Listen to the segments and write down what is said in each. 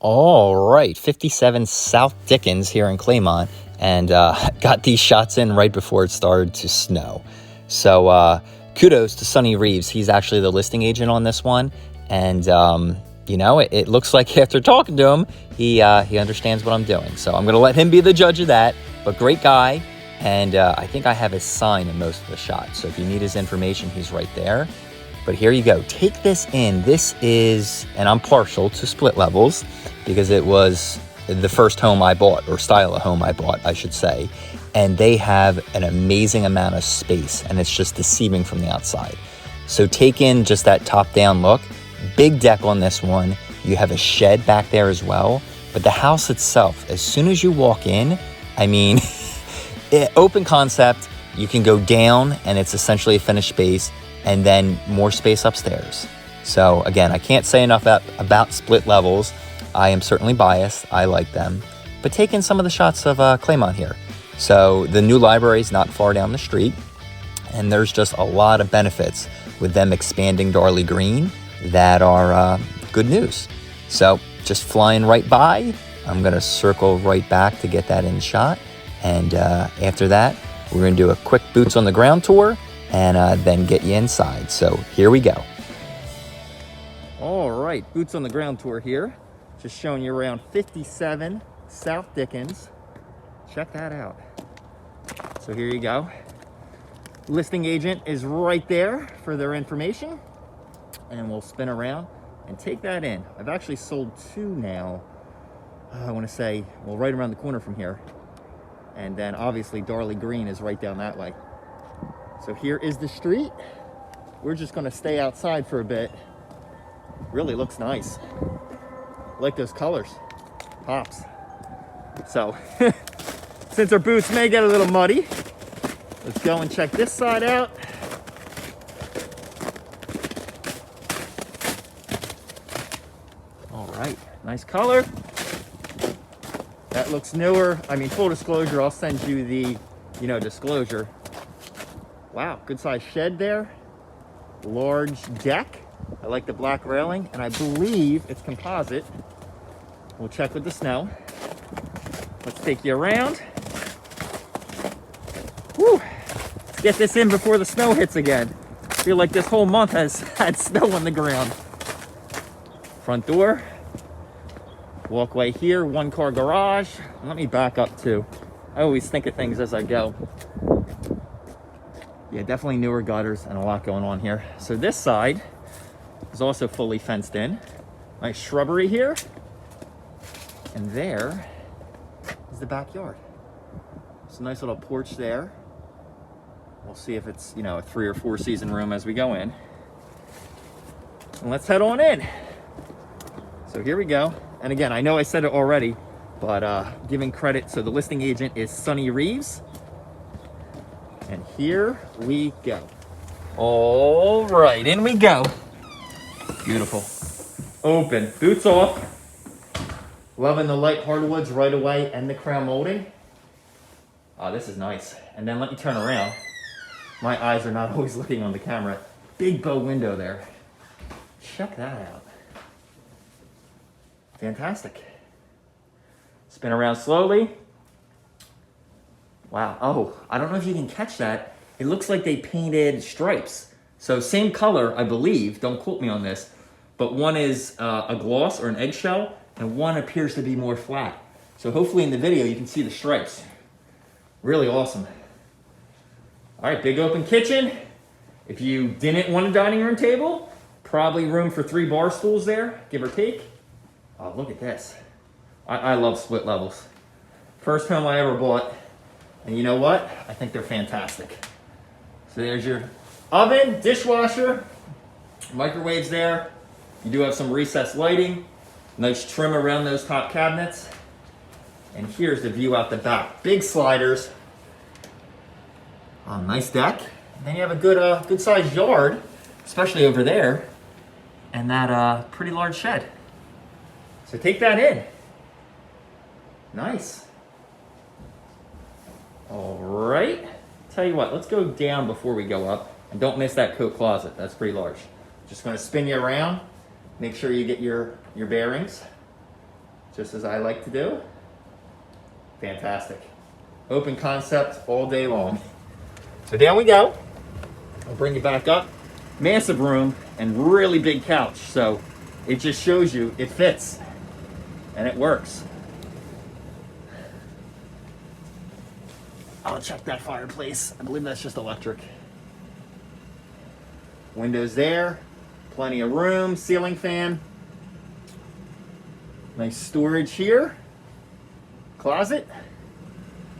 All right, 57 South Dickens here in Claymont, and got these shots in right before it started to snow. So kudos to Sonny Reeves. He's actually the listing agent on this one, and it looks like after talking to him, he understands what I'm doing. So I'm going to let him be the judge of that. But great guy, and I think I have his sign in most of the shots. So if you need his information, he's right there. But here you go. Take this in. This is, and I'm partial to split levels because it was the first home I bought, or style of home I bought, I should say. And they have an amazing amount of space, and it's just deceiving from the outside. So take in just that top-down look. Big deck on this one. You have a shed back there as well. But the house itself, as soon as you walk in, I mean, open concept, you can go down, and it's essentially a finished space, and then more space upstairs. So again, I can't say enough about split levels. I am certainly biased. I like them. But take in some of the shots of Claymont here. So the new library is not far down the street, and there's just a lot of benefits with them expanding Darley Green that are good news. So just flying right by, I'm gonna circle right back to get that in shot. And after that, we're gonna do a quick boots on the ground tour and then get you inside. So here we go. All right, boots on the ground tour here. Just showing you around 57 South Dickens. Check that out. So here you go. Listing agent is right there for their information. And we'll spin around and take that in. I've actually sold two now. I wanna say, well, right around the corner from here. And then obviously Darley Green is right down that way. So here is the street. We're just gonna stay outside for a bit. Really looks nice. I like those colors, pops. So, since our boots may get a little muddy, let's go and check this side out. All right, nice color. That looks newer. I mean, full disclosure, I'll send you the, disclosure. Wow, good size shed there. Large deck. I like the black railing, and I believe it's composite. We'll check with the snow. Let's take you around. Whew. Let's get this in before the snow hits again. I feel like this whole month has had snow on the ground. Front door. Walkway here, one car garage. Let me back up too. I always think of things as I go. Yeah, definitely newer gutters and a lot going on here. So this side is also fully fenced in. Nice shrubbery here. And there is the backyard. It's a nice little porch there. We'll see if it's, a 3 or 4 season room as we go in. And let's head on in. So here we go. And again, I know I said it already, but giving credit, so the listing agent is Sonny Reeves. And here we go. All right, in we go. Beautiful. Open, boots off. Loving the light hardwoods right away and the crown molding. Oh, this is nice. And then let me turn around. My eyes are not always looking on the camera. Big bow window there. Check that out. Fantastic. Spin around slowly. Wow. Oh, I don't know if you can catch that. It looks like they painted stripes. So same color, I believe. Don't quote me on this. But one is a gloss or an eggshell, and one appears to be more flat. So hopefully in the video you can see the stripes. Really awesome. All right, big open kitchen. If you didn't want a dining room table, probably room for 3 bar stools there, give or take. Oh, look at this. I love split levels. First home I ever bought. And you know what? I think they're fantastic. So there's your oven, dishwasher, microwaves there. You do have some recessed lighting. Nice trim around those top cabinets. And here's the view out the back. Big sliders. Oh, nice deck. And then you have a good sized yard, especially over there. And that pretty large shed. So take that in. Nice. All right. Tell you what, let's go down before we go up. And don't miss that coat closet. That's pretty large. Just going to spin you around. Make sure you get your bearings. just as I like to do. Fantastic. Open concept all day long. So down we go. I'll bring you back up. Massive room and really big couch. So it just shows you it fits and it works. I'll check that fireplace. I believe that's just electric. Windows there, plenty of room, ceiling fan. Nice storage here. Closet.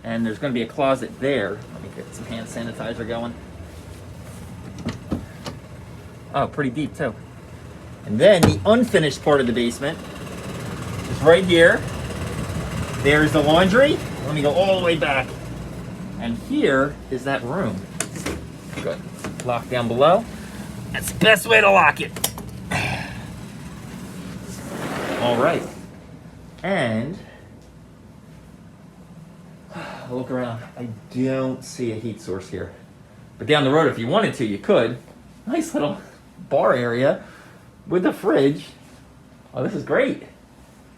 And there's going to be a closet there. Let me get some hand sanitizer going. Oh, pretty deep too. And then the unfinished part of the basement is right here. There's the laundry. Let me go all the way back. And here is that room. Good. Lock down below. That's the best way to lock it. All right. And look around. I don't see a heat source here. But down the road, if you wanted to, you could. Nice little bar area with a fridge. Oh, this is great.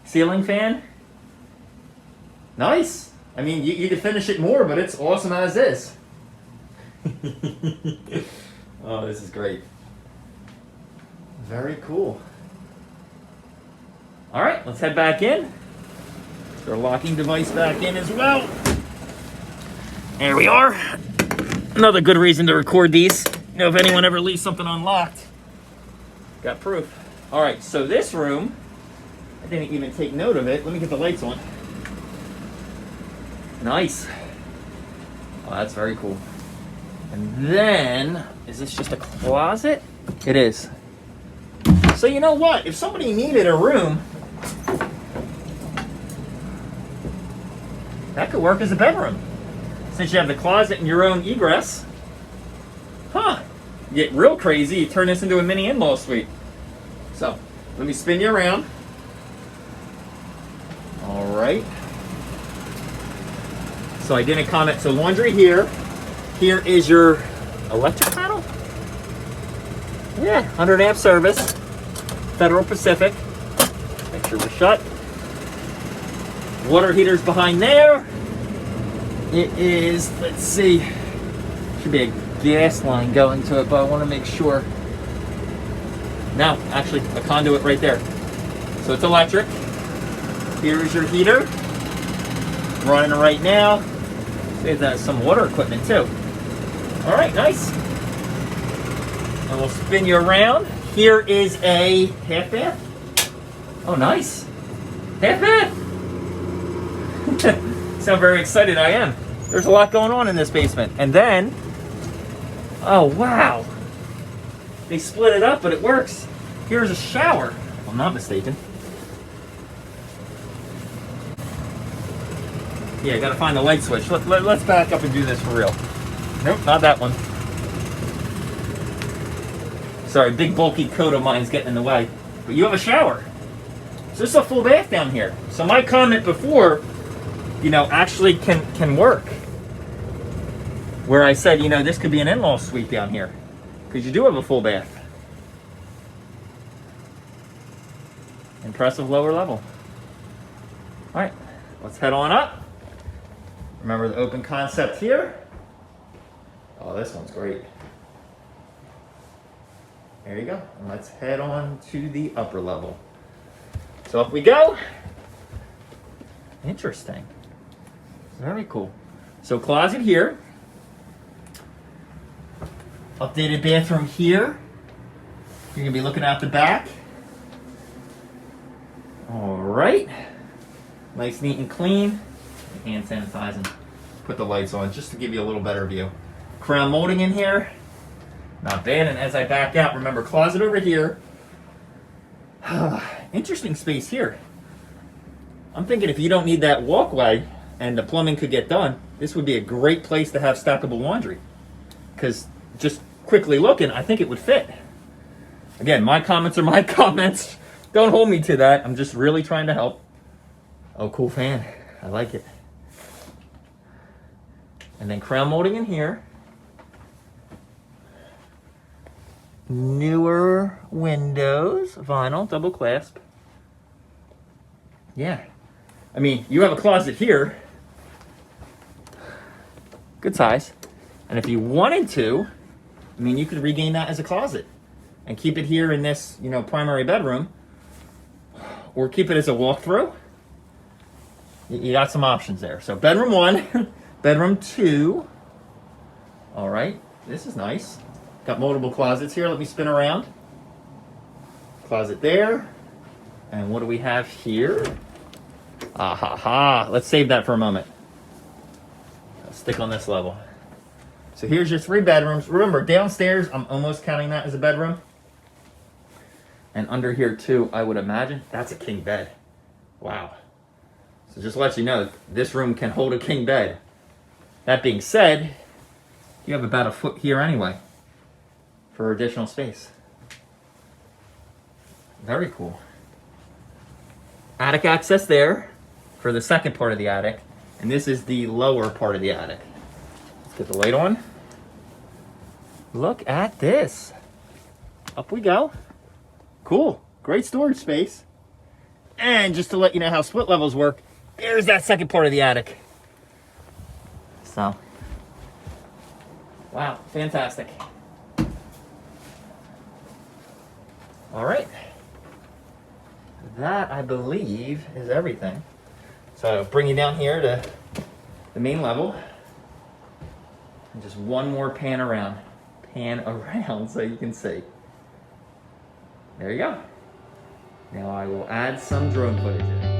Ceiling fan. Nice. I mean, you could finish it more, but it's awesome as is. Oh, this is great. Very cool. All right, let's head back in. Put our locking device back in as well. There we are. Another good reason to record these. You know, if anyone ever leaves something unlocked, got proof. All right, so this room, I didn't even take note of it. Let me get the lights on. Nice. Oh, that's very cool. And then, is this just a closet? It is. So you know what? If somebody needed a room, that could work as a bedroom. Since you have the closet and your own egress. Huh. You get real crazy, you turn this into a mini in-law suite. So, let me spin you around. All right. So I didn't comment. So laundry here. Here is your electric panel. Yeah, 100 amp service. Federal Pacific. Make sure we're shut. Water heater's behind there. It is, let's see, should be a gas line going to it, but I want to make sure. No, actually, a conduit right there. So it's electric. Here's your heater. Running right now. There's some water equipment too. All right, nice. And we'll spin you around. Here is a half bath. Oh, nice. Half bath. Sound very excited, I am. There's a lot going on in this basement. And then, oh wow. They split it up, but it works. Here's a shower, if I'm not mistaken. Yeah, gotta find the light switch. Let's back up and do this for real. Nope, not that one. Sorry, big bulky coat of mine's getting in the way. But you have a shower. So this is a full bath down here. So my comment before, you know, actually can work. Where I said, you know, this could be an in-law suite down here. Because you do have a full bath. Impressive lower level. All right, let's head on up. Remember the open concept here. Oh, this one's great. There you go. And let's head on to the upper level. So up we go. Interesting. Very cool. So closet here. Updated bathroom here. You're gonna be looking out the back. All right. Nice, neat, and clean. Hand sanitizing. Put the lights on just to give you a little better view. Crown molding in here. Not bad. And as I back out, remember closet over here. Interesting space here. I'm thinking if you don't need that walkway and the plumbing could get done, this would be a great place to have stackable laundry. Because just quickly looking, I think it would fit. Again, my comments are my comments. Don't hold me to that. I'm just really trying to help. Oh, cool fan. I like it. And then crown molding in here. Newer windows, vinyl, double clasp. Yeah. I mean, you have a closet here. Good size. And if you wanted to, I mean, you could regain that as a closet and keep it here in this, you know, primary bedroom, or keep it as a walkthrough. You got some options there. So bedroom 1, bedroom 2. All right, this is nice. Got multiple closets here. Let me spin around. Closet there. And what do we have here? Ah ha ha. Let's save that for a moment. Let's stick on this level. So here's your 3 bedrooms. Remember, downstairs, I'm almost counting that as a bedroom. And under here too, I would imagine, that's a king bed. Wow. So just to let you know, this room can hold a king bed. That being said, you have about a foot here anyway for additional space. Very cool. Attic access there for the second part of the attic. And this is the lower part of the attic. Let's get the light on. Look at this. Up we go. Cool. Great storage space. And just to let you know how split levels work, there's that second part of the attic. So, wow, fantastic. All right. That, I believe, is everything. So I'll bring you down here to the main level. And just one more pan around so you can see. There you go. Now I will add some drone footage in.